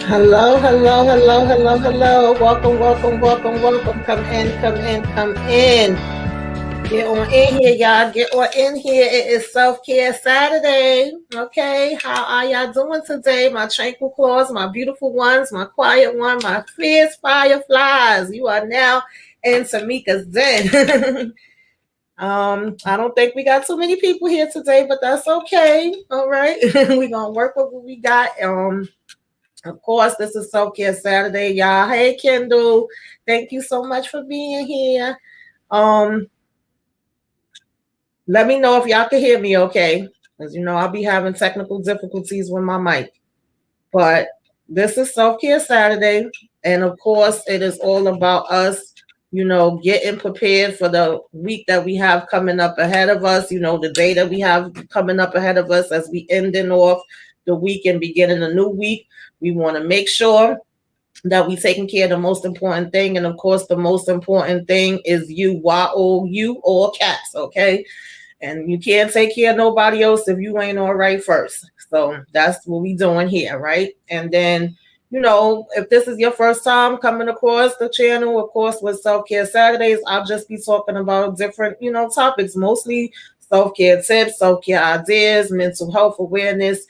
Hello, hello, hello, hello, hello. Welcome, welcome, welcome, welcome. Come in, come in, come in. Get on in here, y'all. Get on in here. It is Self-Care Saturday. Okay, how are y'all doing today? My tranquil claws, my beautiful ones, my quiet one, my fierce fireflies. You are now in Tamika's den. I don't think we got too many people here today, but that's okay. All right. We're gonna work with what we got. Of course, this is Self Care Saturday, y'all. Hey, Kendall, thank you so much for being here. Um, Let me know if y'all can hear me, okay? Because I'll be having technical difficulties with my mic. But this is Self Care Saturday, and of course, it is all about us. Getting prepared for the week that we have coming up ahead of us. The day that we have coming up ahead of us as we ending off the week and beginning a new week. We want to make sure that we taking care of the most important thing. And of course, the most important thing is you, you all cats, okay? And you can't take care of nobody else if you ain't all right first. So that's what we doing here, right? And then, if this is your first time coming across the channel, of course, with Self-Care Saturdays, I'll just be talking about different, topics, mostly self-care tips, self-care ideas, mental health awareness,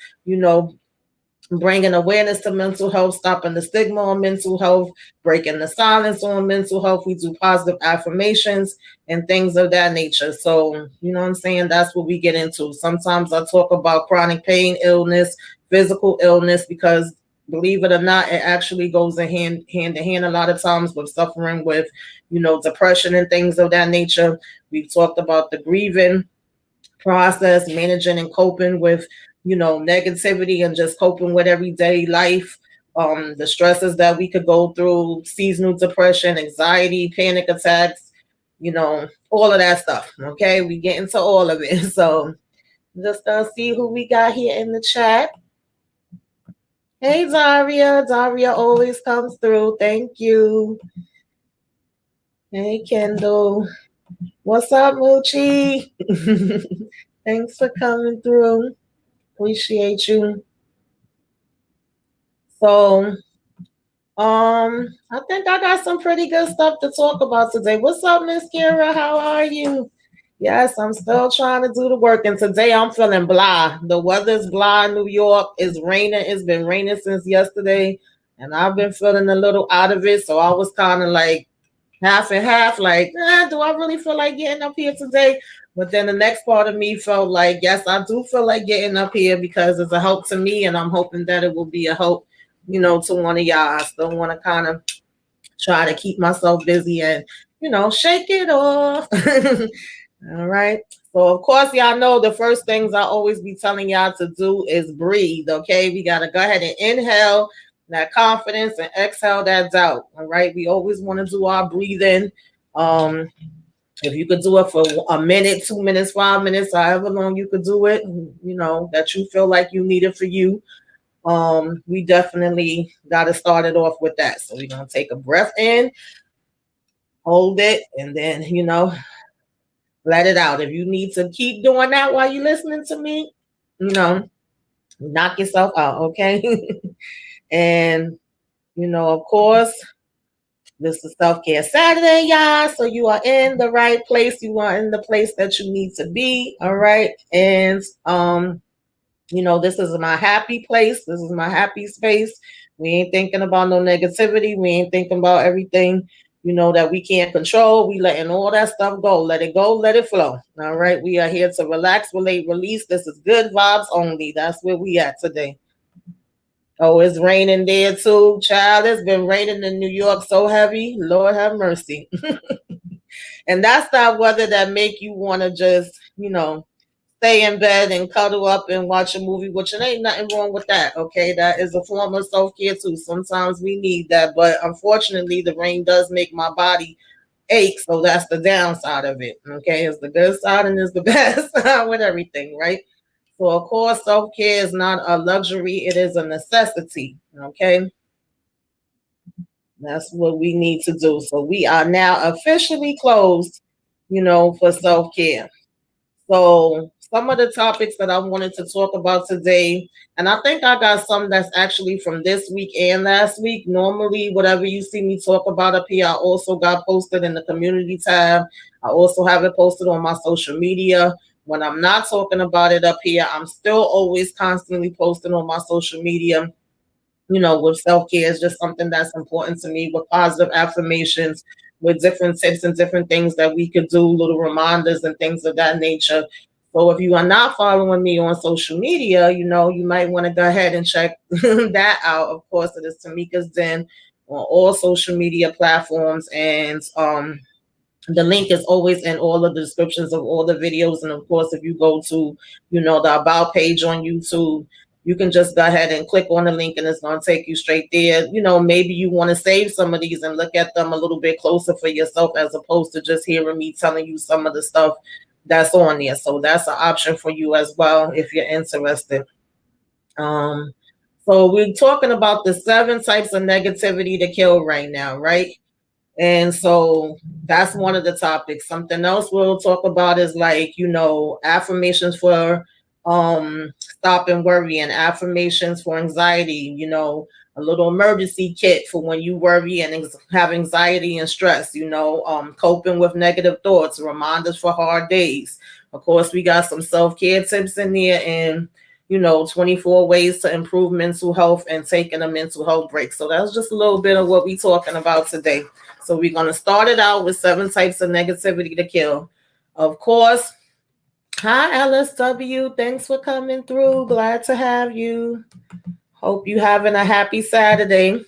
bringing awareness to mental health, stopping the stigma on mental health, breaking the silence on mental health. We do positive affirmations and things of that nature. So, you know what I'm saying? That's what we get into. Sometimes I talk about chronic pain, illness, physical illness, because believe it or not, it actually goes hand to hand a lot of times with suffering with, depression and things of that nature. We've talked about the grieving process, managing and coping with, negativity and just coping with everyday life, the stresses that we could go through, seasonal depression, anxiety, panic attacks, all of that stuff. Okay, we get into all of it. So just see who we got here in the chat. Hey, Daria. Daria always comes through. Thank you. Hey, Kendall. What's up, Moochie? Thanks for coming through. Appreciate you. So, I think I got some pretty good stuff to talk about today. What's up, Miss Kira? How are you? Yes, I'm still trying to do the work, and today I'm feeling blah. The weather's blah in New York. It's raining. It's been raining since yesterday, and I've been feeling a little out of it. So I was kind of like half and half, like, do I really feel like getting up here today? But then the next part of me felt like, yes, I do feel like getting up here because it's a help to me, and I'm hoping that it will be a help, to one of y'all. I still want to kind of try to keep myself busy and, shake it off. All right. So, of course, y'all know the first things I always be telling y'all to do is breathe. Okay. We got to go ahead and inhale that confidence and exhale that doubt. All right. We always want to do our breathing. If you could do it for a minute, 2 minutes, 5 minutes, however long you could do it, that you feel like you need it for you. We definitely got to start it off with that. So we're going to take a breath in, hold it, and then, let it out. If you need to keep doing that while you're listening to me, knock yourself out, okay? And, of course, this is Self-Care Saturday, y'all. So you are in the right place. You are in the place that you need to be, all right? And, this is my happy place. This is my happy space. We ain't thinking about no negativity. We ain't thinking about everything, that we can't control. We letting all that stuff go. Let it go. Let it flow. All right. We are here to relax, relate, release. This is good vibes only. That's where we at today. Oh, it's raining there too. Child, it's been raining in New York so heavy. Lord have mercy. And that's that weather that make you want to just, stay in bed and cuddle up and watch a movie, which it ain't nothing wrong with that. Okay, that is a form of self-care too. Sometimes we need that, but unfortunately, the rain does make my body ache, so that's the downside of it. Okay, it's the good side and it's the bad side with everything, right? So of course, self-care is not a luxury; it is a necessity. Okay, that's what we need to do. So we are now officially closed, for self-care. So some of the topics that I wanted to talk about today, and I think I got some that's actually from this week and last week. Normally, whatever you see me talk about up here, I also got posted in the community tab. I also have it posted on my social media. When I'm not talking about it up here, I'm still always constantly posting on my social media. With self-care is just something that's important to me, with positive affirmations, with different tips and different things that we could do, little reminders and things of that nature. So if you are not following me on social media, you might want to go ahead and check that out. Of course, it is Tamika's Den on all social media platforms. And the link is always in all of the descriptions of all the videos. And of course, if you go to, the about page on YouTube, you can just go ahead and click on the link and it's going to take you straight there. Maybe you want to save some of these and look at them a little bit closer for yourself, as opposed to just hearing me telling you some of the stuff that's on there. So that's an option for you as well if you're interested. Um, so we're talking about the 7 types of negativity to kill right now, right? And so that's one of the topics. Something else we'll talk about is, like, affirmations for stopping worrying, affirmations for anxiety, a little emergency kit for when you worry and have anxiety and stress, coping with negative thoughts, reminders for hard days. Of course, we got some self-care tips in there, and 24 ways to improve mental health and taking a mental health break. So that's just a little bit of what we're talking about today. So we're going to start it out with 7 types of negativity to kill. Of course, hi LSW. Thanks for coming through. Glad to have you. Hope you having a happy Saturday.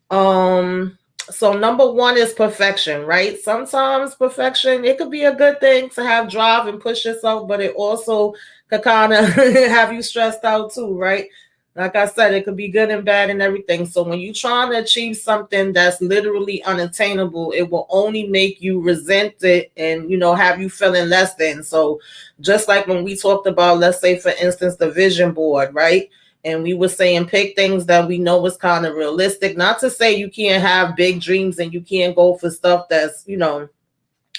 Um, so number one is perfection, right? Sometimes perfection, it could be a good thing to have drive and push yourself, but it also could kind of have you stressed out too, right? Like I said, it could be good and bad and everything. So when you're trying to achieve something that's literally unattainable, it will only make you resent it and, have you feeling less than. So just like when we talked about, let's say, for instance, the vision board, right? And we were saying pick things that we know is kind of realistic. Not to say you can't have big dreams and you can't go for stuff that's,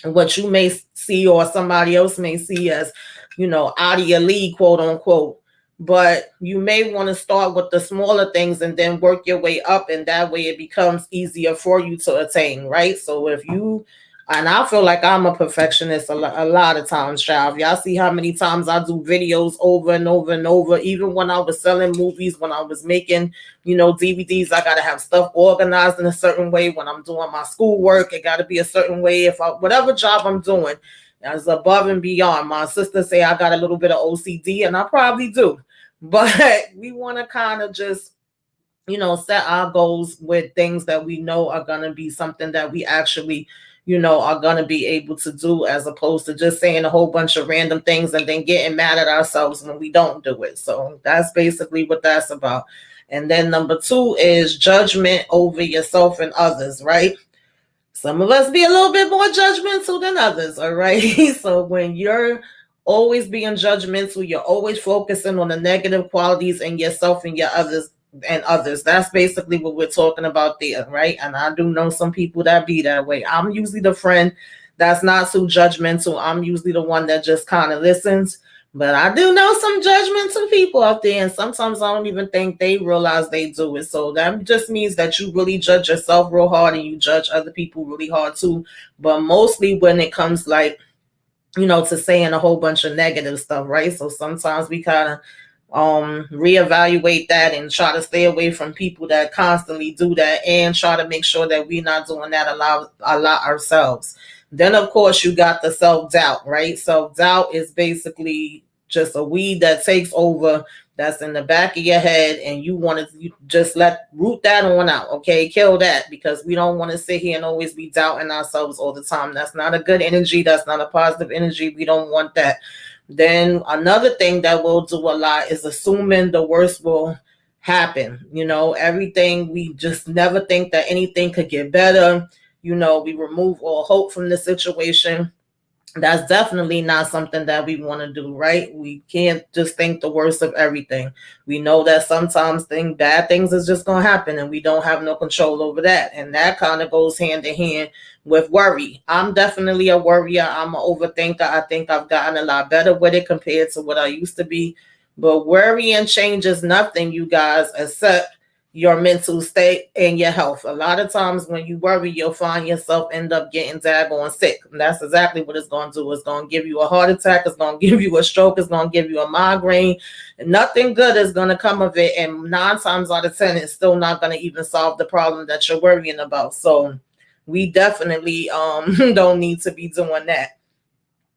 what you may see or somebody else may see as, out of your league, quote unquote. But you may want to start with the smaller things and then work your way up. And that way it becomes easier for you to attain, right? So if you, and I feel like I'm a perfectionist a lot of times, child. Y'all see how many times I do videos over and over and over. Even when I was selling movies, when I was making, DVDs, I got to have stuff organized in a certain way. When I'm doing my schoolwork, it got to be a certain way. Whatever job I'm doing, as above and beyond. My sister say I got a little bit of OCD, and I probably do. But we want to kind of just, set our goals with things that we know are going to be something that we actually, are going to be able to do, as opposed to just saying a whole bunch of random things and then getting mad at ourselves when we don't do it. So that's basically what that's about. And then number 2 is judgment over yourself and others, right? Some of us be a little bit more judgmental than others, all right? So when you're always being judgmental, you're always focusing on the negative qualities in yourself and your others. That's basically what we're talking about there, right? And I do know some people that be that way. I'm usually the friend that's not too judgmental. I'm usually the one that just kind of listens. But I do know some judgmental people out there, and sometimes I don't even think they realize they do it. So that just means that you really judge yourself real hard and you judge other people really hard too. But mostly when it comes, like, to saying a whole bunch of negative stuff, right? So sometimes we kind of reevaluate that and try to stay away from people that constantly do that, and try to make sure that we're not doing that a lot ourselves. Then of course you got the self-doubt, right? Self-doubt is basically just a weed that takes over, that's in the back of your head, and you want to just root that on out, okay? Kill that, because we don't want to sit here and always be doubting ourselves all the time. That's not a good energy. That's not a positive energy. We don't want that. Then another thing that we'll do a lot is assuming the worst will happen. Everything, we just never think that anything could get better. We remove all hope from the situation. That's definitely not something that we want to do, right? We can't just think the worst of everything. We know that sometimes bad things is just gonna happen, and we don't have no control over that. And that kind of goes hand in hand with worry. I'm definitely a worrier. I'm an overthinker. I think I've gotten a lot better with it compared to what I used to be. But worrying changes nothing, you guys, except your mental state and your health. A lot of times when you worry, you'll find yourself end up getting daggone sick. And that's exactly what it's going to do. It's going to give you a heart attack. It's going to give you a stroke. It's going to give you a migraine. And nothing good is going to come of it. And 9 times out of 10, it's still not going to even solve the problem that you're worrying about. So we definitely don't need to be doing that.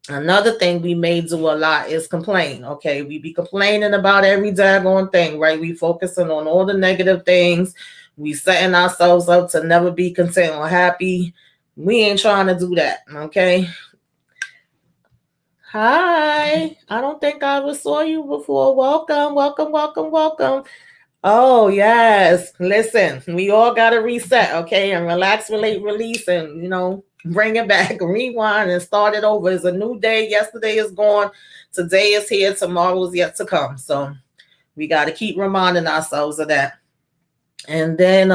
Another thing we may do a lot is complain. Okay, we be complaining about every daggone thing, right? We focusing on all the negative things. We setting ourselves up to never be content or happy. We ain't trying to do that. Okay. Hi. I don't think I ever saw you before. Welcome, welcome, welcome, welcome. Oh, yes. Listen, we all got to reset, okay? And relax, relate, release, and, bring it back, rewind, and start it over. It's a new day. Yesterday is gone. Today is here. Tomorrow is yet to come. So we got to keep reminding ourselves of that. And then,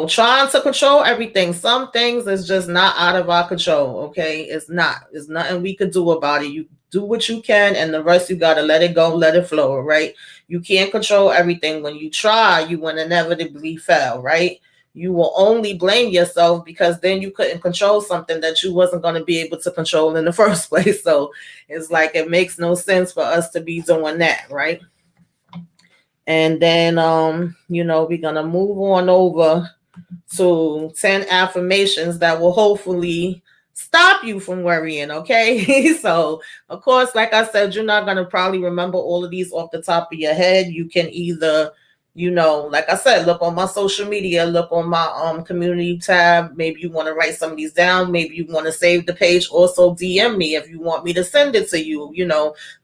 trying to control everything. Some things is just not out of our control, okay? It's not. There's nothing we could do about it. You do what you can, and the rest you got to let it go, let it flow, right? You can't control everything. When you try, you will inevitably fail, right? You will only blame yourself because then you couldn't control something that you wasn't going to be able to control in the first place. So it's like it makes no sense for us to be doing that, right? And then, we're going to move on over to 10 affirmations that will hopefully stop you from worrying. Okay. So, of course, like I said, you're not going to probably remember all of these off the top of your head. You can either, like I said, look on my social media, look on my community tab. Maybe you want to write some of these down. Maybe you want to save the page. Also, DM me if you want me to send it to you.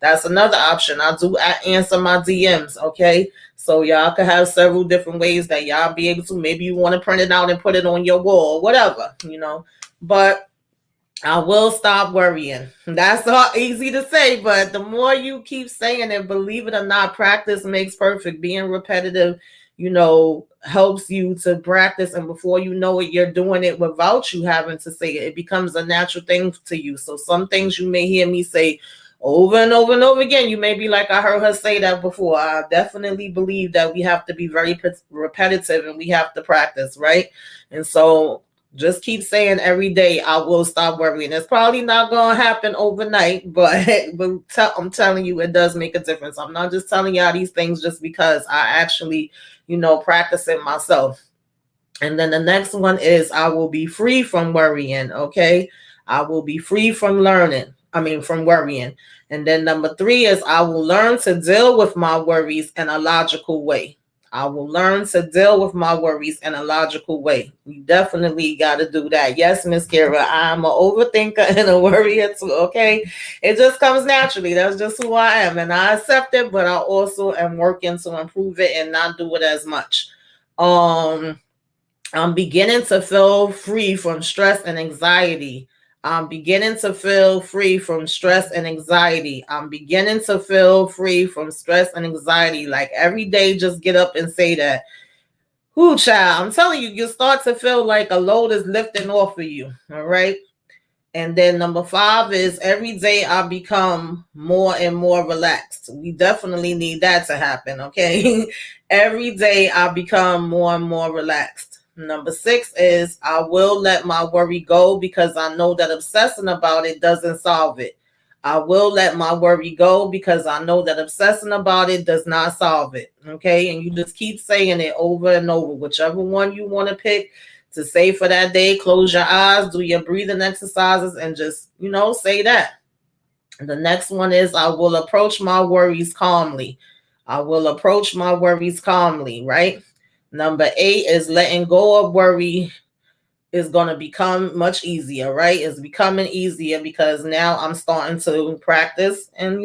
That's another option. I do answer my DMs. Okay. So y'all could have several different ways that y'all be able to. Maybe you want to print it out and put it on your wall, whatever. But I will stop worrying. That's all easy to say, but the more you keep saying it, believe it or not, practice makes perfect. Being repetitive, helps you to practice. And before you know it, you're doing it without you having to say it. It becomes a natural thing to you. So some things you may hear me say over and over and over again. You may be like, I heard her say that before. I definitely believe that we have to be very repetitive and we have to practice, right? And so just keep saying every day, I will stop worrying. It's probably not going to happen overnight, but I'm telling you, it does make a difference. I'm not just telling y'all these things just because I actually, practice it myself. And then the next one is I will be free from worrying. Okay. I will be free from from worrying. And then number 3 is I will learn to deal with my worries in a logical way. I will learn to deal with my worries in a logical way. We definitely got to do that. Yes, Miss Kara, I'm an overthinker and a worrier too. Okay. It just comes naturally. That's just who I am. And I accept it, but I also am working to improve it and not do it as much. I'm beginning to feel free from stress and anxiety. I'm beginning to feel free from stress and anxiety. I'm beginning to feel free from stress and anxiety. Like every day, just get up and say that. Whoo, child, I'm telling you, you start to feel like a load is lifting off of you. All right. And then number 5 is every day I become more and more relaxed. We definitely need that to happen. Okay. Every day I become more and more relaxed. Number 6 is I will let my worry go because I know that obsessing about it doesn't solve it. I will let my worry go because I know that obsessing about it does not solve it. Okay. And you just keep saying it over and over, whichever one you want to pick to say for that day. Close your eyes, do your breathing exercises, and just, say that. The next one is I will approach my worries calmly. I will approach my worries calmly, right? Number 8 is letting go of worry is going to become much easier, right? It's becoming easier because now I'm starting to practice and,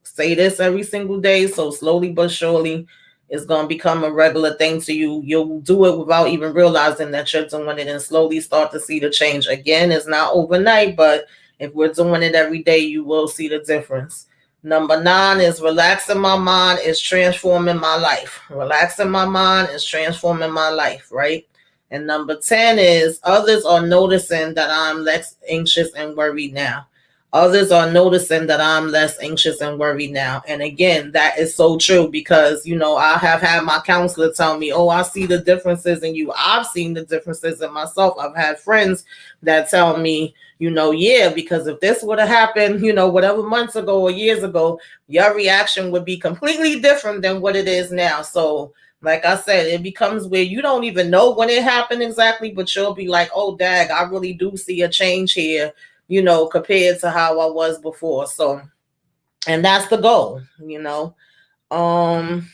say this every single day. So slowly but surely, it's going to become a regular thing to you. You'll do it without even realizing that you're doing it and slowly start to see the change. Again, it's not overnight, but If we're doing it every day, you will see the difference. Number 9 is relaxing my mind is transforming my life. Relaxing my mind is transforming my life, right? And number 10 is others are noticing that I'm less anxious and worried now. Others are noticing that I'm less anxious and worried now. And again, that is so true because, I have had my counselor tell me, oh, I see the differences in you. I've seen the differences in myself. I've had friends that tell me, yeah, because if this would have happened, whatever months ago or years ago, your reaction would be completely different than what it is now. So, like I said, it becomes where you don't even know when it happened exactly, but you'll be like, oh, dag, I really do see a change here, compared to how I was before. So, and that's the goal. Um,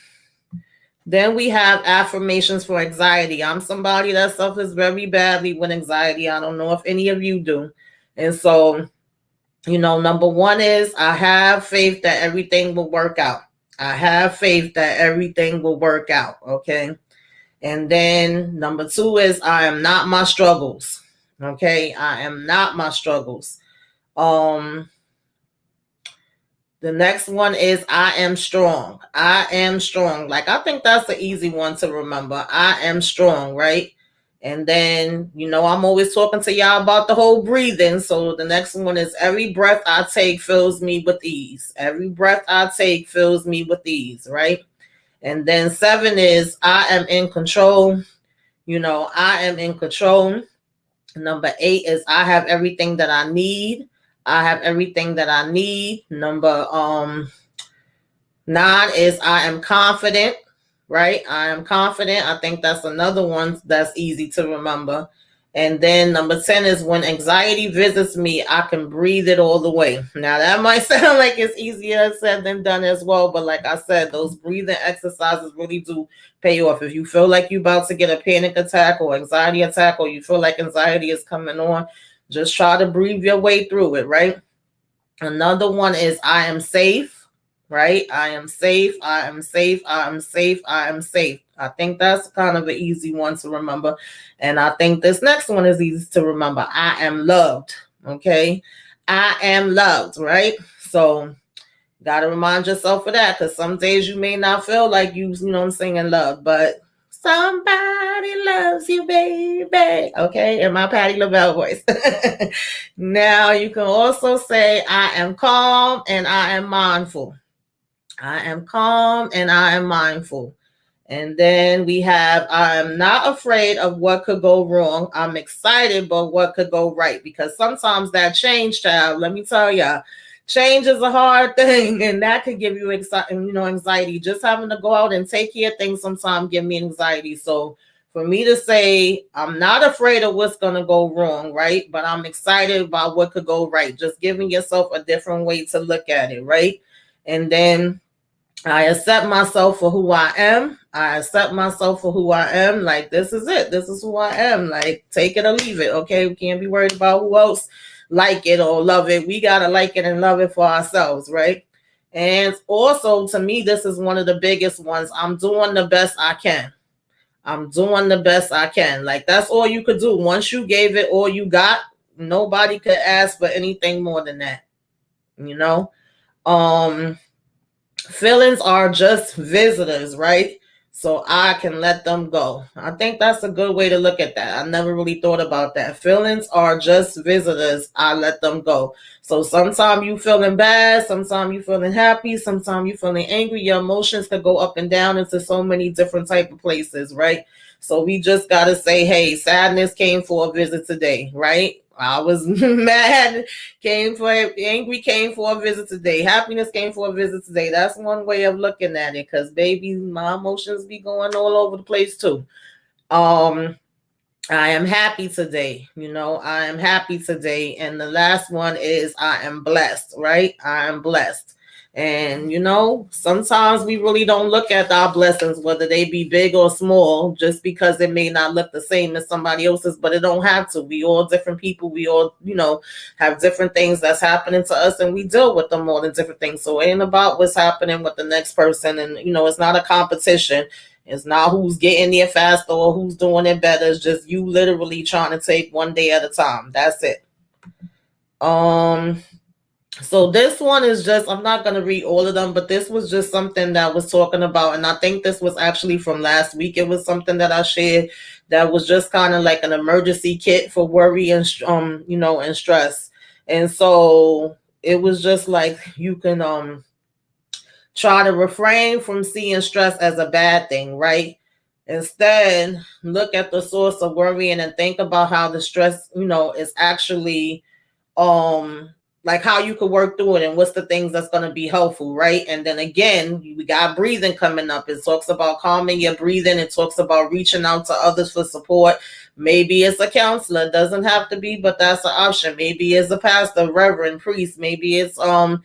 then we have affirmations for anxiety. I'm somebody that suffers very badly with anxiety. I don't know if any of you do. And so, number 1 is I have faith that everything will work out. I have faith that everything will work out. Okay. And then number 2 is I am not my struggles. Okay. I am not my struggles. The next one is I am strong. I am strong. Like, I think that's the easy one to remember. I am strong, right? And then, I'm always talking to y'all about the whole breathing. So the next one is every breath I take fills me with ease. Every breath I take fills me with ease, right? And then 7 is I am in control. I am in control. Number 8 is I have everything that I need. I have everything that I need. Number 9 is I am confident, right? I am confident. I think that's another one that's easy to remember. And then number 10 is when anxiety visits me, I can breathe it all the way. Now, that might sound like it's easier said than done as well. But like I said, those breathing exercises really do pay off. If you feel like you're about to get a panic attack or anxiety attack, or you feel like anxiety is coming on, just try to breathe your way through it, right? Another one is I am safe, right? I am safe. I am safe. I am safe. I am safe. I think that's kind of an easy one to remember. And I think this next one is easy to remember. I am loved. Okay. I am loved, right? So, got to remind yourself of that because some days you may not feel like I'm singing love, but somebody loves you, baby. Okay, in my Patti LaBelle voice. Now, you can also say, I am calm and I am mindful. I am calm and I am mindful. And then we have, I am not afraid of what could go wrong. I'm excited about what could go right. Because sometimes that change, child, let me tell y'all, change is a hard thing. And that could give you anxiety. Just having to go out and take care of things sometimes give me anxiety. So for me to say, I'm not afraid of what's going to go wrong, right? But I'm excited about what could go right. Just giving yourself a different way to look at it, right? And then I accept myself for who I am. I accept myself for who I am. Like, this is it. This is who I am. Like, take it or leave it. Okay. We can't be worried about who else like it or love it. We got to like it and love it for ourselves. Right. And also, to me, this is one of the biggest ones. I'm doing the best I can. I'm doing the best I can. Like, that's all you could do. Once you gave it all you got, nobody could ask for anything more than that. You know? Feelings are just visitors, right? So I can let them go. I think that's a good way to look at that. I never really thought about that. Feelings are just visitors. I let them go. So sometimes you feeling bad, sometimes you feeling happy, sometimes you feeling angry. Your emotions could go up and down into so many different type of places, right? So we just got to say, hey, sadness came for a visit today, right? I was mad, angry came for a visit today. Happiness came for a visit today. That's one way of looking at it, because baby, my emotions be going all over the place too. I am happy today. I am happy today. And the last one is I am blessed, right? I am blessed. And, sometimes we really don't look at our blessings, whether they be big or small, just because it may not look the same as somebody else's, but it don't have to. We all different people. We all, have different things that's happening to us, and we deal with them more than different things. So it ain't about what's happening with the next person. And, it's not a competition. It's not who's getting there faster or who's doing it better. It's just you literally trying to take one day at a time. That's it. Um, so this one is just, I'm not going to read all of them, but this was just something that was talking about, and I think this was actually from last week. It was something that I shared that was just kind of like an emergency kit for worry and and stress. And so it was just like you can try to refrain from seeing stress as a bad thing, right? Instead, look at the source of worrying and think about how the stress, is actually like how you could work through it and what's the things that's going to be helpful, right? And then again, we got breathing coming up. It talks about calming your breathing. It talks about reaching out to others for support. Maybe it's a counselor. It doesn't have to be, but that's an option. Maybe it's a pastor, reverend, priest. Maybe it's a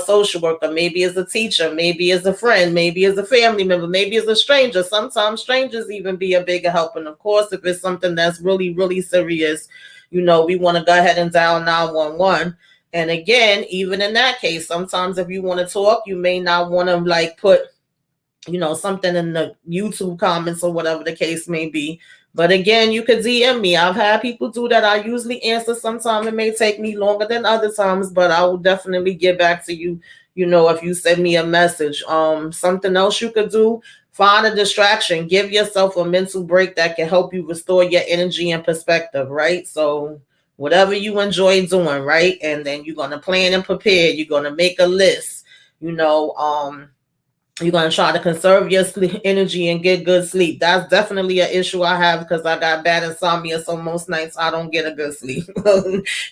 social worker. Maybe it's a teacher. Maybe it's a friend. Maybe it's a family member. Maybe it's a stranger. Sometimes strangers even be a bigger help. And of course, if it's something that's really, really serious, we want to go ahead and dial 911. And again, even in that case, sometimes if you want to talk, you may not want to like put something in the YouTube comments or whatever the case may be. But again, you could DM me. I've had people do that. I usually answer. Sometimes it may take me longer than other times, but I will definitely get back to you, if you send me a message. Something else you could do, find a distraction. Give yourself a mental break that can help you restore your energy and perspective, right? So whatever you enjoy doing, right? And then you're gonna plan and prepare. You're gonna make a list, you know, you're going to try to conserve your energy and get good sleep. That's definitely an issue I have because I got bad insomnia. So most nights I don't get a good sleep.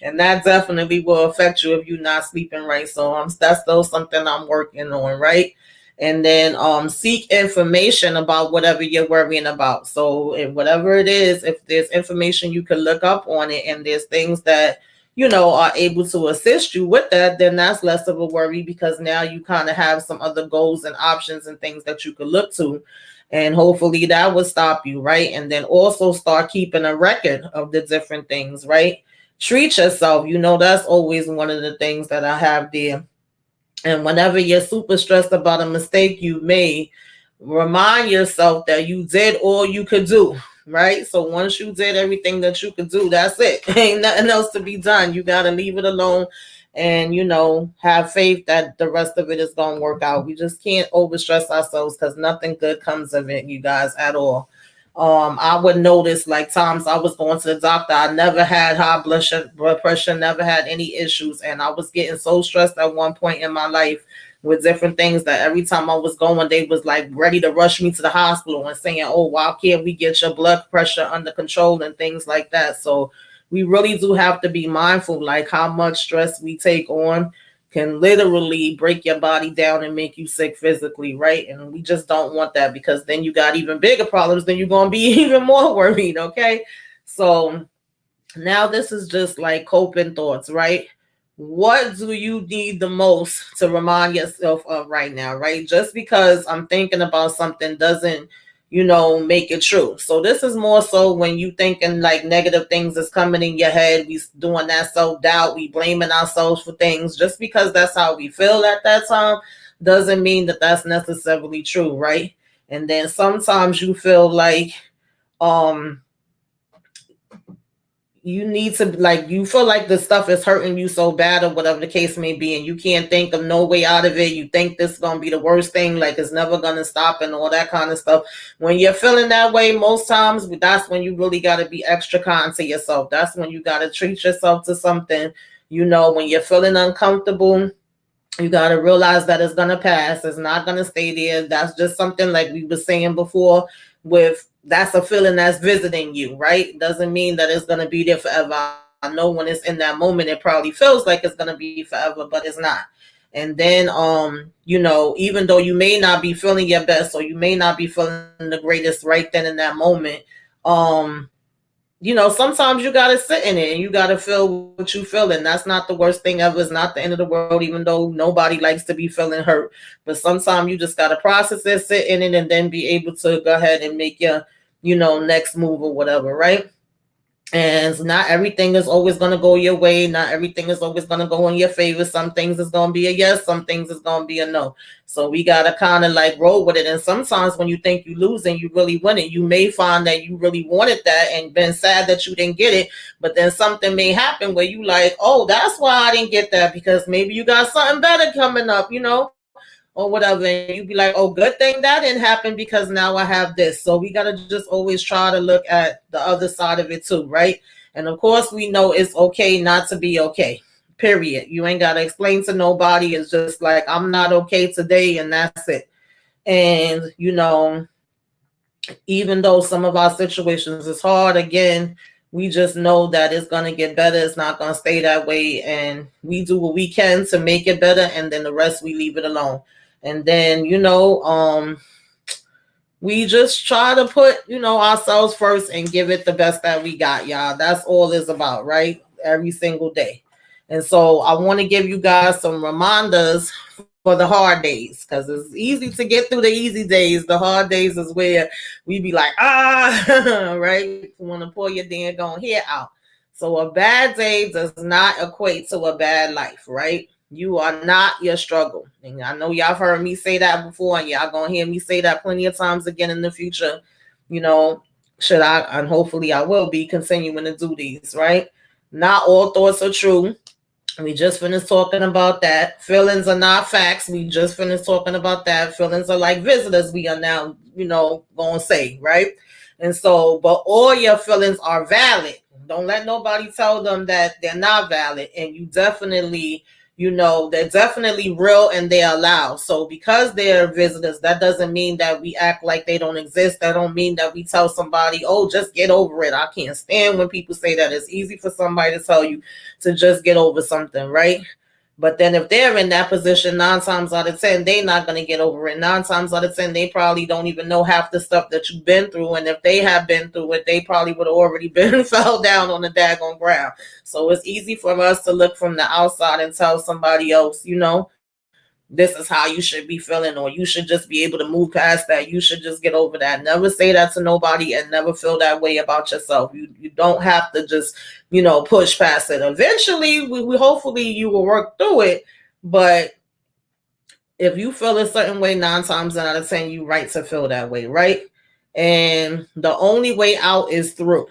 And that definitely will affect you if you're not sleeping right. So that's still something I'm working on, right? And then seek information about whatever you're worrying about. So whatever it is, if there's information you can look up on it and there's things that are able to assist you with that, then that's less of a worry because now you kind of have some other goals and options and things that you could look to. And hopefully that will stop you, right? And then also start keeping a record of the different things, right? Treat yourself. That's always one of the things that I have there. And whenever you're super stressed about a mistake you made, remind yourself that you did all you could do, right? So once you did everything that you could do, that's it. Ain't nothing else to be done. You got to leave it alone and, have faith that the rest of it is going to work out. We just can't overstress ourselves because nothing good comes of it, you guys, at all. I would notice like times I was going to the doctor, I never had high blood pressure, never had any issues, and I was getting so stressed at one point in my life with different things that every time I was going, they was like ready to rush me to the hospital and saying, "Oh, why can't we get your blood pressure under control?" and things like that. So we really do have to be mindful, like how much stress we take on can literally break your body down and make you sick physically, right? And we just don't want that because then you got even bigger problems, then you're going to be even more worried, okay? So now this is just like coping thoughts, right? What do you need the most to remind yourself of right now, right? Just because I'm thinking about something doesn't, make it true. So this is more so when you thinking like negative things is coming in your head, we doing that self-doubt, we blaming ourselves for things. Just because that's how we feel at that time doesn't mean that that's necessarily true, right? And then sometimes you feel like um you need to like you feel like the stuff is hurting you so bad or whatever the case may be and you can't think of no way out of it. You think this is gonna be the worst thing, like it's never gonna stop and all that kind of stuff. When you're feeling that way, most times that's when you really got to be extra kind to yourself. That's when you got to treat yourself to something. When you're feeling uncomfortable, you got to realize that it's going to pass. It's not going to stay there. That's just something like we were saying before with that's a feeling that's visiting you, right? Doesn't mean that it's going to be there forever. I know when it's in that moment, it probably feels like it's going to be forever, but it's not. And then, even though you may not be feeling your best or you may not be feeling the greatest right then in that moment, um, sometimes you gotta sit in it and you gotta feel what you feel, and that's not the worst thing ever. It's not the end of the world, even though nobody likes to be feeling hurt. But sometimes you just gotta process it, sit in it, and then be able to go ahead and make your, next move or whatever, right? And not everything is always going to go your way. Not everything is always going to go in your favor. Some things is going to be a yes. Some things is going to be a no. So we got to kind of like roll with it. And sometimes when you think you losing, you really win it. You may find that you really wanted that and been sad that you didn't get it. But then something may happen where you like, oh, that's why I didn't get that, because maybe you got something better coming up, or whatever. And you be like, oh, good thing that didn't happen, because now I have this. So we got to just always try to look at the other side of it too, right? And of course, we know it's okay not to be okay. Period. You ain't got to explain to nobody. It's just like, I'm not okay today, and that's it. And, even though some of our situations is hard, again, we just know that it's going to get better. It's not going to stay that way. And we do what we can to make it better. And then the rest, we leave it alone. And then, we just try to put, ourselves first and give it the best that we got, y'all. That's all it's about, right? Every single day. And so I want to give you guys some reminders for the hard days, because it's easy to get through the easy days. The hard days is where we be like, right? You want to pull your dang hair out. So a bad day does not equate to a bad life, right? You are not your struggle. And I know y'all have heard me say that before, and y'all gonna hear me say that plenty of times again in the future. You know, should I, and hopefully I will be continuing to do these, right? Not all thoughts are true. We just finished talking about that. Feelings are not facts. We just finished talking about that. Feelings are like visitors, we are now, gonna say, right? And so, but all your feelings are valid. Don't let nobody tell them that they're not valid. And you definitely, they're definitely real and they're allowed. So because they're visitors, that doesn't mean that we act like they don't exist. That don't mean that we tell somebody, oh, just get over it. I can't stand when people say that. It's easy for somebody to tell you to just get over something, right? But then if they're in that position, 9 times out of 10, they're not going to get over it. 9 times out of 10, they probably don't even know half the stuff that you've been through. And if they have been through it, they probably would have already been fell down on the daggone ground. So it's easy for us to look from the outside and tell somebody else, this is how you should be feeling, or you should just be able to move past that. You should just get over that. Never say that to nobody, and never feel that way about yourself. You don't have to just, push past it. Eventually, we hopefully you will work through it. But if you feel a certain way, 9 times out of 10, you right to feel that way, right? And the only way out is through.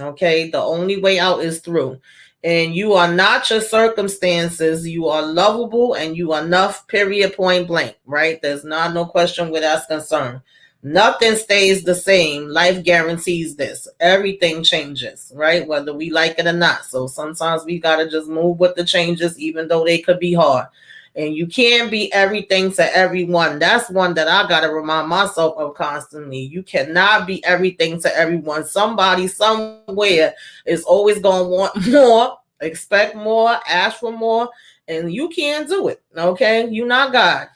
Okay, the only way out is through. And you are not your circumstances. You are lovable and you are enough, period, point blank, right? There's not no question where that's concerned. Nothing stays the same. Life guarantees this. Everything changes, right? Whether we like it or not. So sometimes we got to just move with the changes, even though they could be hard. And you can't be everything to everyone. That's one that I got to remind myself of constantly. You cannot be everything to everyone. Somebody somewhere is always going to want more, expect more, ask for more, and you can't do it. Okay? You're not God.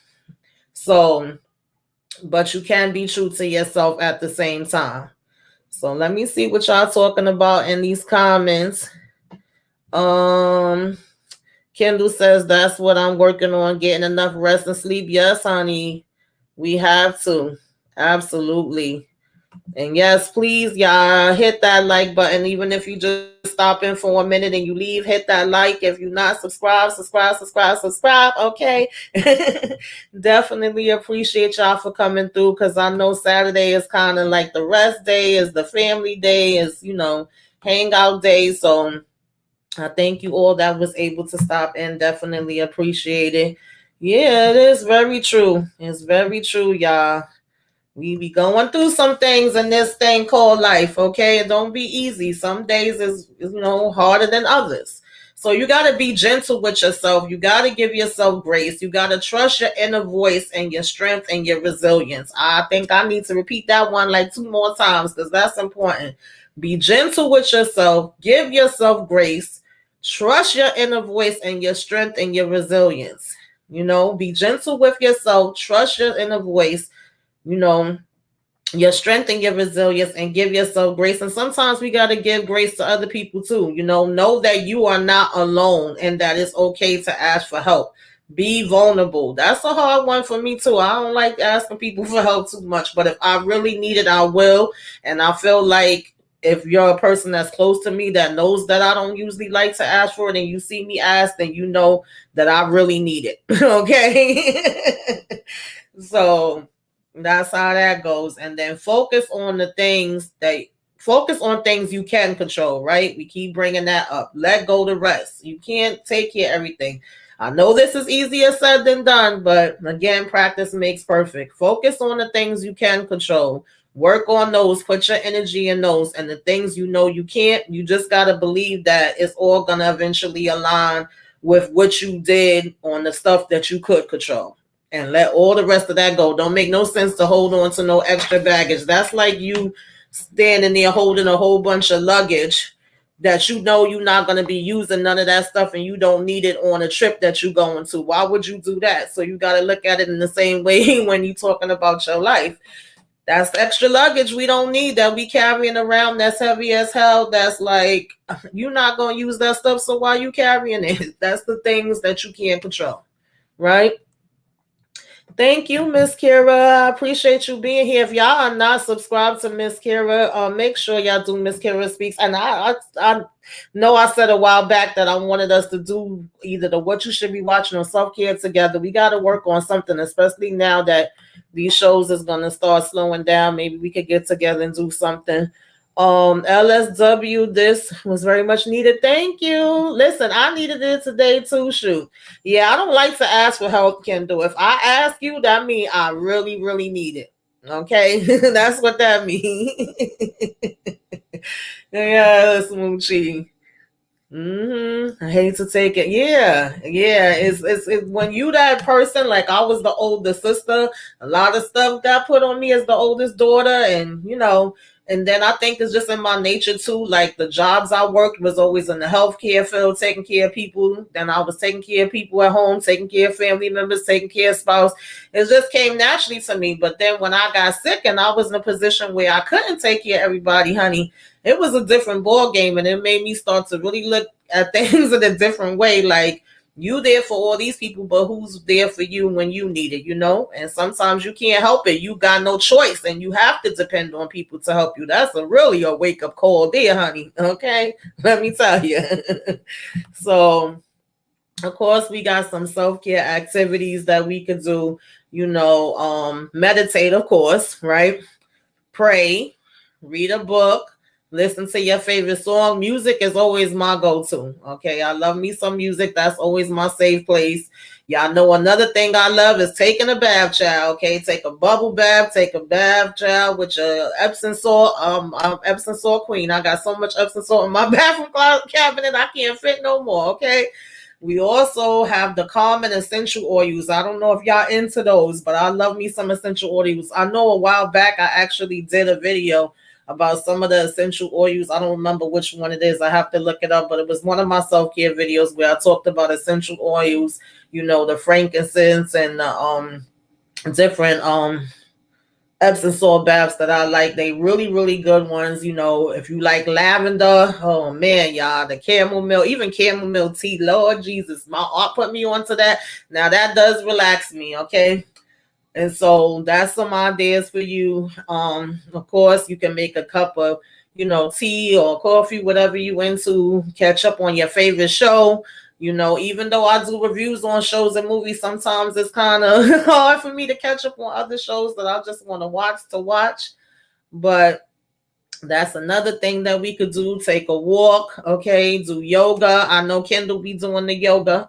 So, but you can be true to yourself at the same time. So let me see what y'all talking about in these comments. Kendall says that's what I'm working on, getting enough rest and sleep. Yes, honey, we have to. Absolutely. And yes, please, y'all, hit that like button. Even if you just stop in for 1 minute and you leave, hit that like. If you're not subscribe. Okay. Definitely appreciate y'all for coming through, because I know Saturday is kind of like the rest day, is the family day, is, hangout day. So I thank you all that was able to stop in. Definitely appreciate it. Yeah, it is very true. It's very true, y'all. We be going through some things in this thing called life, okay? It don't be easy. Some days is harder than others. So you got to be gentle with yourself. You got to give yourself grace. You got to trust your inner voice and your strength and your resilience. I think I need to repeat that one like 2 more times, because that's important. Be gentle with yourself. Give yourself grace. Trust your inner voice and your strength and your resilience. Be gentle with yourself. Trust your inner voice. Your strength and your resilience, and give yourself grace. And sometimes we got to give grace to other people too. Know that you are not alone and that it's okay to ask for help. Be vulnerable. That's a hard one for me too. I don't like asking people for help too much, but if I really need it, I will. And I feel like if you're a person that's close to me that knows that I don't usually like to ask for it and you see me ask, then you know that I really need it. Okay. So that's how that goes. And then focus on things you can control, right? We keep bringing that up. Let go the rest. You can't take care of everything. I know this is easier said than done, but again, practice makes perfect. Focus on the things you can control. Work on those, put your energy in those, and the things you know you can't, you just got to believe that it's all going to eventually align with what you did on the stuff that you could control, and let all the rest of that go. Don't make no sense to hold on to no extra baggage. That's like you standing there holding a whole bunch of luggage that you know you're not going to be using none of that stuff and you don't need it on a trip that you're going to. Why would you do that? So you got to look at it in the same way when you're talking about your life. That's extra luggage we don't need that we carrying around that's heavy as hell. That's like, you're not going to use that stuff. So why you carrying it? That's the things that you can't control, right? Thank you, Miss Kira. I appreciate you being here. If y'all are not subscribed to Miss Kira, make sure y'all do Miss Kira Speaks. And I know I said a while back that I wanted us to do either the What You Should Be Watching or Self-Care together. We got to work on something, especially now that these shows is going to start slowing down. Maybe we could get together and do something. LSW, this was very much needed. Thank you. Listen, I needed it today too. Shoot. Yeah, I don't like to ask for help, Kendall. If I ask you, that means I really, really need it. Okay. That's what that means. Yeah, Smoochie. I hate to take it. Yeah, yeah. It's when you that person. Like I was the older sister. A lot of stuff got put on me as the oldest daughter, and and then I think it's just in my nature too. Like the jobs I worked was always in the healthcare field, taking care of people. Then I was taking care of people at home, taking care of family members, taking care of spouse. It just came naturally to me. But then when I got sick and I was in a position where I couldn't take care of everybody, honey, it was a different ball game, and it made me start to really look at things in a different way. Like you there for all these people, but who's there for you when you need it, And sometimes you can't help it. You got no choice, and you have to depend on people to help you. That's really a wake up call there, honey. Okay, let me tell you. So, of course, we got some self-care activities that we could do. Meditate, of course, right? Pray, read a book, listen to your favorite song. Music is always my go-to. Okay, I love me some music. That's always my safe place. Y'all know another thing I love is taking a bath, child. Okay, take a bubble bath, take a bath, child, with your Epsom salt. Epsom salt queen. I got so much Epsom salt in my bathroom cabinet, I can't fit no more. Okay. We also have the calm and essential oils. I don't know if y'all into those, but I love me some essential oils. I know a while back I actually did a video about some of the essential oils. I don't remember which one it is. I have to look it up, but it was one of my self-care videos where I talked about essential oils, the frankincense and the different Epsom salt baths that I like. They really, really good ones. If you like lavender, oh man, y'all, the chamomile, even chamomile tea, Lord Jesus, my aunt put me onto that. Now that does relax me, okay? And so that's some ideas for you. Of course, you can make a cup of, tea or coffee, whatever you into. Catch up on your favorite show. Even though I do reviews on shows and movies, sometimes it's kind of hard for me to catch up on other shows that I just want to watch. But that's another thing that we could do. Take a walk, okay? Do yoga. I know Kendall be doing the yoga.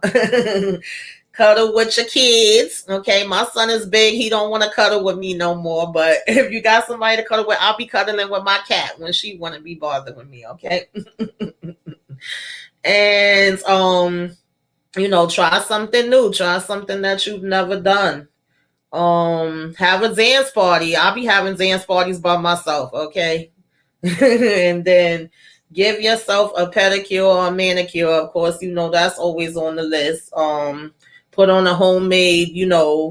Cuddle with your kids. Okay, my son is big. He don't want to cuddle with me no more. But if you got somebody to cuddle with, I'll be cuddling with my cat when she want to be bothered with me. Okay. And try something new. Try something that you've never done. Have a dance party. I'll be having dance parties by myself. Okay. And then give yourself a pedicure or a manicure. Of course, that's always on the list. Put on a homemade,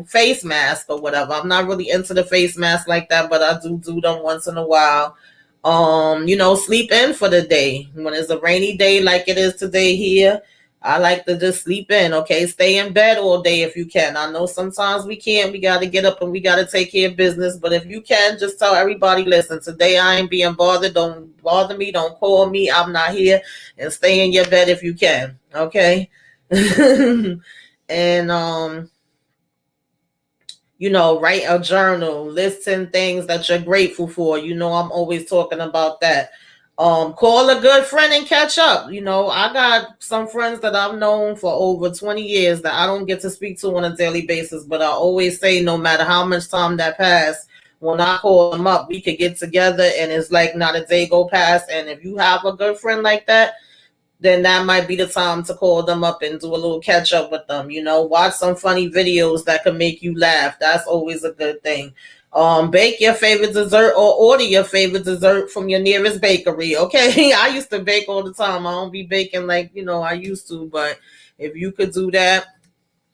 face mask or whatever. I'm not really into the face mask like that, but I do them once in a while. Sleep in for the day. When it's a rainy day like it is today here, I like to just sleep in, okay? Stay in bed all day if you can. I know sometimes we can't. We got to get up and we got to take care of business. But if you can, just tell everybody, listen, today I ain't being bothered. Don't bother me. Don't call me. I'm not here. And stay in your bed if you can, okay? And, write a journal, list 10 things that you're grateful for. I'm always talking about that. Call a good friend and catch up. I got some friends that I've known for over 20 years that I don't get to speak to on a daily basis, but I always say no matter how much time that passed, when I call them up, we could get together and it's like not a day go past. And if you have a good friend like that, then that might be the time to call them up and do a little catch up with them. Watch some funny videos that can make you laugh. That's always a good thing. Bake your favorite dessert or order your favorite dessert from your nearest bakery. Okay. I used to bake all the time. I don't be baking like, I used to, but if you could do that,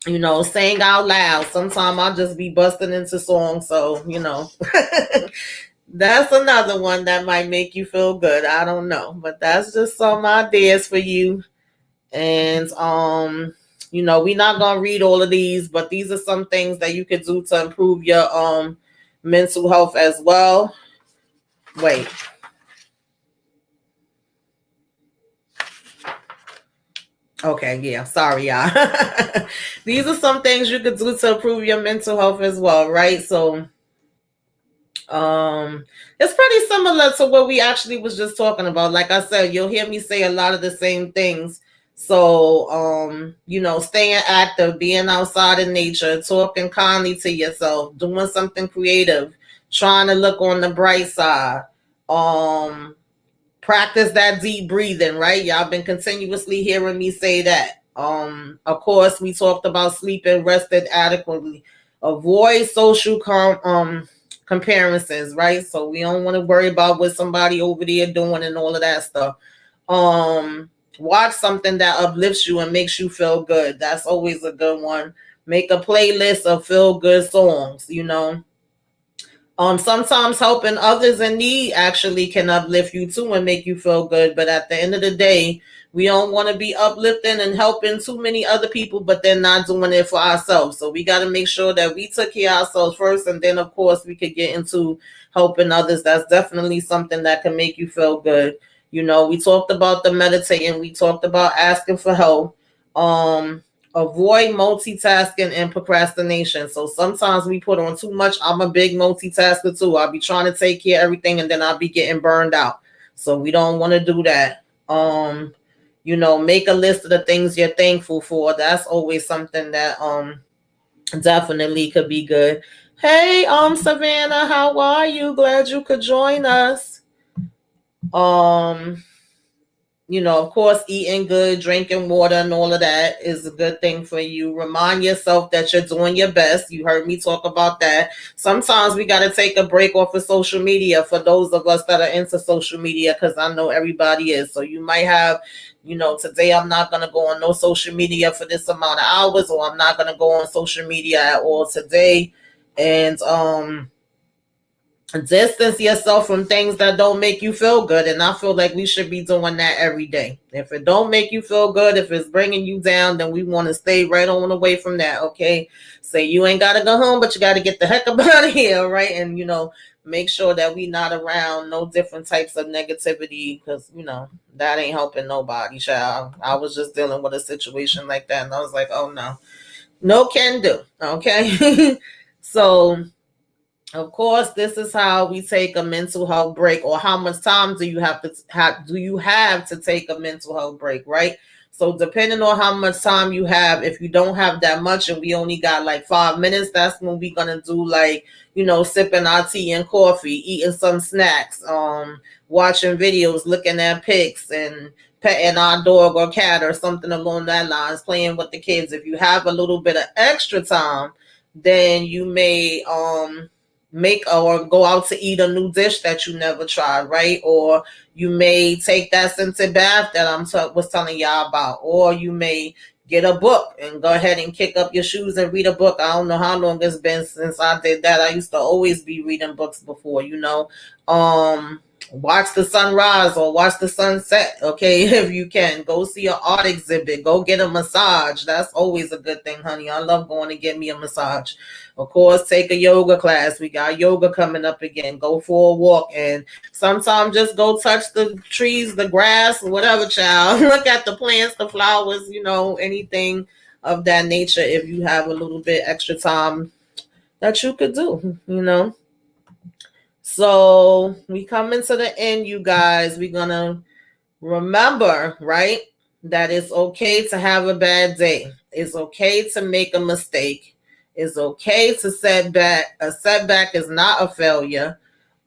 sing out loud. Sometimes I'll just be busting into songs. So, that's another one that might make you feel good. I don't know, but that's just some ideas for you. And we're not gonna read all of these, but these are some things that you could do to improve your mental health as well. Wait. Okay, yeah, sorry, y'all. These are some things you could do to improve your mental health as well, right? So it's pretty similar to what we actually was just talking about. Like I said, you'll hear me say a lot of the same things. So staying active, being outside in nature, talking kindly to yourself, doing something creative, trying to look on the bright side. Practice that deep breathing, right? Y'all been continuously hearing me say that. Of course, we talked about sleeping, rested adequately. Avoid social comparisons, right? So we don't want to worry about what somebody over there doing and all of that stuff. Watch something that uplifts you and makes you feel good. That's always a good one. Make a playlist of feel good songs. Sometimes helping others in need actually can uplift you too and make you feel good. But at the end of the day, we don't want to be uplifting and helping too many other people, but then not doing it for ourselves. So we got to make sure that we took care of ourselves first. And then, of course, we could get into helping others. That's definitely something that can make you feel good. We talked about the meditating. We talked about asking for help. Avoid multitasking and procrastination. So sometimes we put on too much. I'm a big multitasker too. I'll be trying to take care of everything and then I'll be getting burned out. So we don't want to do that. Make a list of the things you're thankful for. That's always something that definitely could be good. Hey, Savannah, how are you? Glad you could join us. Of course, eating good, drinking water, and all of that is a good thing for you. Remind yourself that you're doing your best. You heard me talk about that. Sometimes we got to take a break off of social media for those of us that are into social media, because I know everybody is. So you might have, today I'm not going to go on no social media for this amount of hours, or I'm not going to go on social media at all today. And, distance yourself from things that don't make you feel good. And I feel like we should be doing that every day. If it don't make you feel good, if it's bringing you down, then we want to stay right on away from that. Okay. Say you ain't got to go home, but you got to get the heck up out of here. Right. And, make sure that we not around no different types of negativity, because, that ain't helping nobody, child. I was just dealing with a situation like that. And I was like, oh no can do. Okay. So, of course, this is how we take a mental health break, or how much time do you have to take a mental health break, right? So depending on how much time you have, if you don't have that much and we only got like 5 minutes, that's when we're gonna do like, sipping our tea and coffee, eating some snacks, watching videos, looking at pics, and petting our dog or cat or something along that lines, playing with the kids. If you have a little bit of extra time, then you may make or go out to eat a new dish that you never tried, right? Or you may take that scented bath that was telling y'all about, or you may get a book and go ahead and kick up your shoes and read a book. I don't know how long it's been since I did that. I used to always be reading books before. Watch the sunrise or watch the sunset, okay? If you can, go see an art exhibit, go get a massage. That's always a good thing, honey. I love going to get me a massage. Of course, take a yoga class. We got yoga coming up again. Go for a walk, and sometimes just go touch the trees, the grass, whatever, child. Look at the plants, the flowers, anything of that nature. If you have a little bit extra time that you could do. So we come into the end, you guys. We're gonna remember, right, that it's okay to have a bad day. It's okay to make a mistake. It's okay to set back. A setback is not a failure.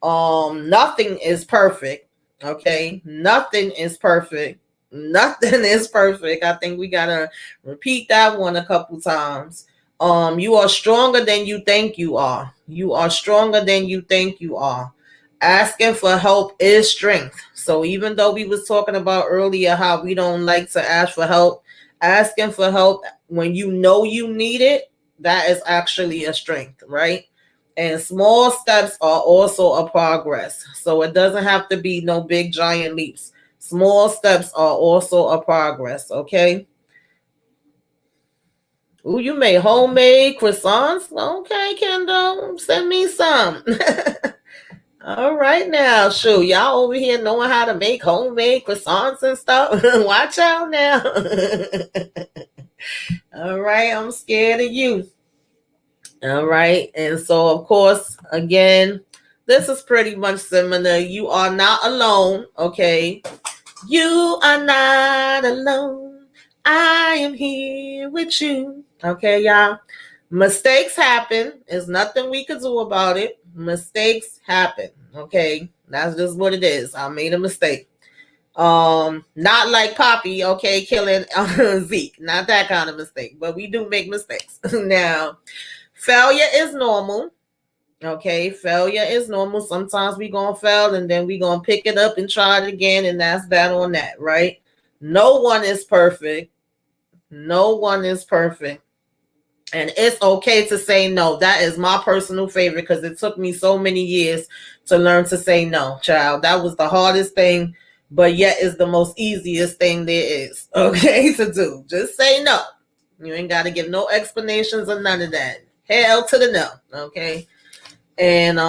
Nothing is perfect. Okay, nothing is perfect. Nothing is perfect. I think we gotta repeat that one a couple times. You are stronger than you think you are. You are stronger than you think you are. Asking for help is strength. So even though we was talking about earlier how we don't like to ask for help, asking for help when you know you need it, that is actually a strength, right? And small steps are also a progress. So it doesn't have to be no big giant leaps. Small steps are also a progress, okay? Ooh, you made homemade croissants? Okay, Kendall, send me some. All right now, shoot, y'all over here knowing how to make homemade croissants and stuff. Watch out now. All right, I'm scared of you. All right, and so of course, again, this is pretty much similar. You are not alone, okay? You are not alone. I am here with you. Okay, y'all. Mistakes happen. There's nothing we could do about it. Mistakes happen. Okay. That's just what it is. I made a mistake. Not like Poppy, okay, killing Zeke. Not that kind of mistake. But we do make mistakes. Now, failure is normal. Okay, failure is normal. Sometimes we gonna fail and then we gonna pick it up and try it again, and that's that on that, right? No one is perfect. No one is perfect. And it's okay to say no. That is my personal favorite because it took me so many years to learn to say no, child. That was the hardest thing, but yet is the most easiest thing there is, okay, to do. Just say no. You ain't got to give no explanations or none of that. Hell to the no, okay? And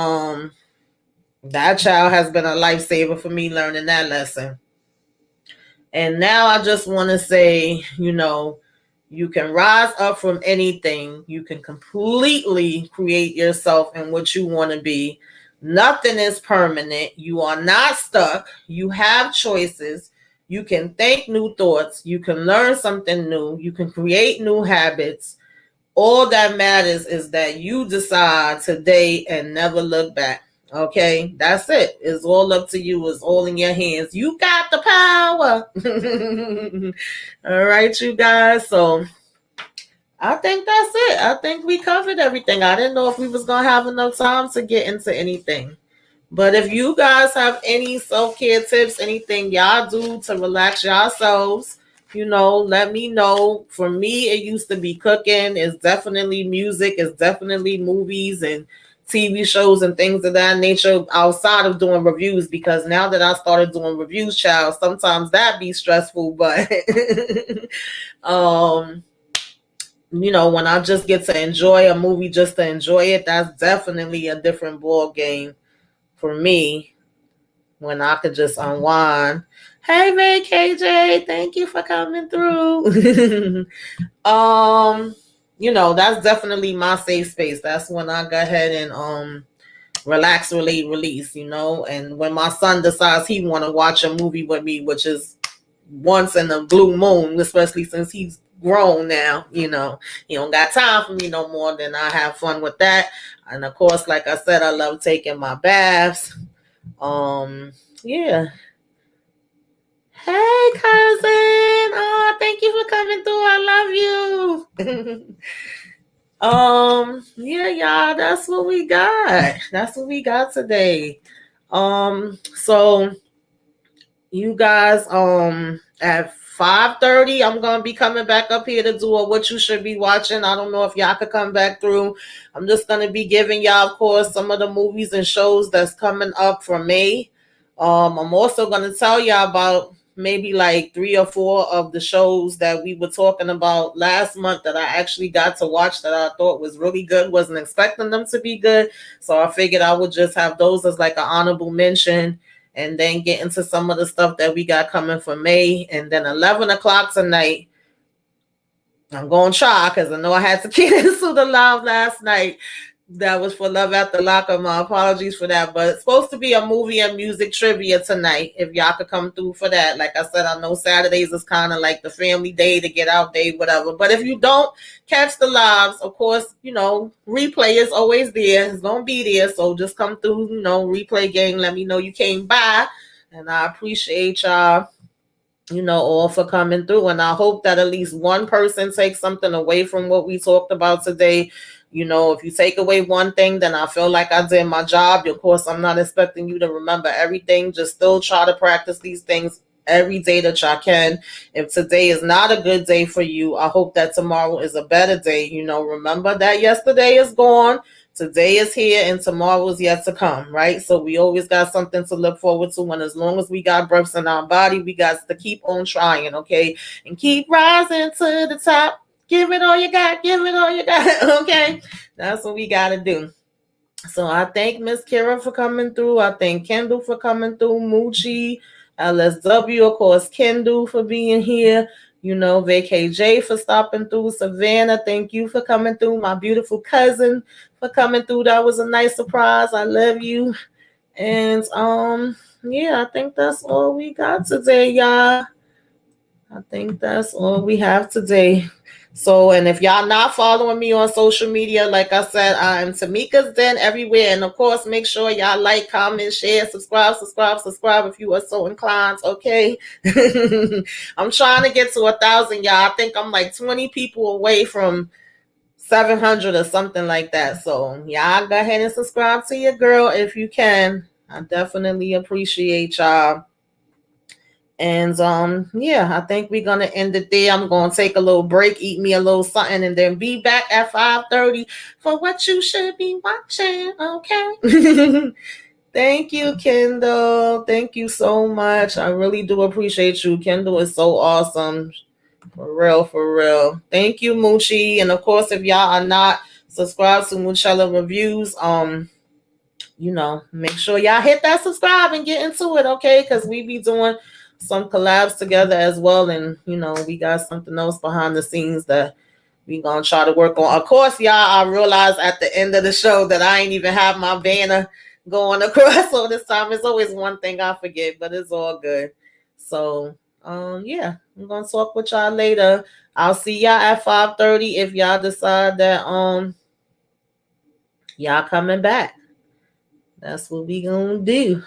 that child has been a lifesaver for me learning that lesson. And now I just want to say, you can rise up from anything. You can completely create yourself and what you want to be. Nothing is permanent. You are not stuck. You have choices. You can think new thoughts. You can learn something new. You can create new habits. All that matters is that you decide today and never look back. Okay, that's it. It's all up to you. It's all in your hands. You got the power. All right, you guys. So I think that's it. I think we covered everything. I didn't know if we was gonna have enough time to get into anything. But if you guys have any self-care tips, anything y'all do to relax yourselves, let me know. For me, it used to be cooking. It's definitely music. It's definitely movies and TV shows and things of that nature outside of doing reviews, because now that I started doing reviews, child, sometimes that be stressful. But when I just get to enjoy a movie just to enjoy it, that's definitely a different ball game for me, when I could just unwind. Hey, man, KJ, thank you for coming through. That's definitely my safe space. That's when I go ahead and relax, relate, release. And when my son decides he want to watch a movie with me, which is once in a blue moon, especially since he's grown now, he don't got time for me no more, then I have fun with that. And of course, like I said, I love taking my baths. Yeah. Hey, cousin. Oh, thank you for coming through. I love you. Yeah, y'all, that's what we got. That's what we got today. So you guys, at 5:30, I'm gonna be coming back up here to do a what you should be watching. I don't know if y'all could come back through. I'm just gonna be giving y'all, of course, some of the movies and shows that's coming up for May. I'm also gonna tell y'all about maybe like 3 or 4 of the shows that we were talking about last month that I actually got to watch that I thought was really good. Wasn't expecting them to be good, so I figured I would just have those as like an honorable mention, and then get into some of the stuff that we got coming for May, and then 11 o'clock tonight. I'm gonna try because I know I had to get into the live last night. That was for Love After Locker. My apologies for that. But it's supposed to be a movie and music trivia tonight. If y'all could come through for that. Like I said, I know Saturdays is kind of like the family day to get out day, whatever. But if you don't catch the lives, of course, replay is always there. It's going to be there. So just come through, replay game. Let me know you came by. And I appreciate y'all, all for coming through. And I hope that at least one person takes something away from what we talked about today. If you take away one thing, then I feel like I did my job. Of course, I'm not expecting you to remember everything. Just still try to practice these things every day that y'all can. If today is not a good day for you, I hope that tomorrow is a better day. Remember that yesterday is gone. Today is here and tomorrow is yet to come, right? So we always got something to look forward to. And as long as we got breaths in our body, we got to keep on trying, okay? And keep rising to the top. Give it all you got. Give it all you got, okay? That's what we got to do. So I thank Miss Kira for coming through. I thank Kendall for coming through. Moochie, LSW, of course, Kendall for being here. VKJ for stopping through. Savannah, thank you for coming through. My beautiful cousin for coming through. That was a nice surprise. I love you. And yeah, I think that's all we got today, y'all. I think that's all we have today. So, and if y'all not following me on social media, like I said, I'm Tamika's Den everywhere. And of course, make sure y'all like, comment, share, subscribe if you are so inclined. Okay. I'm trying to get to 1,000, y'all. I think I'm like 20 people away from 700 or something like that. So y'all go ahead and subscribe to your girl if you can. I definitely appreciate y'all. And yeah, I think we're gonna end it there. I'm gonna take a little break, eat me a little something, and then be back at 5:30 for what you should be watching. Okay. Thank you, Kendall. Thank you so much. I really do appreciate you. Kendall is so awesome. For real, for real. Thank you, Moochie. And of course, if y'all are not subscribed to Moochella Reviews, make sure y'all hit that subscribe and get into it, okay? Because we be doing some collabs together as well. And, we got something else behind the scenes that we gonna try to work on. Of course, y'all, I realized at the end of the show that I ain't even have my banner going across. So this time it's always one thing I forget, but it's all good. So, yeah, I'm gonna talk with y'all later. I'll see y'all at 5:30 if y'all decide that y'all coming back. That's what we gonna do.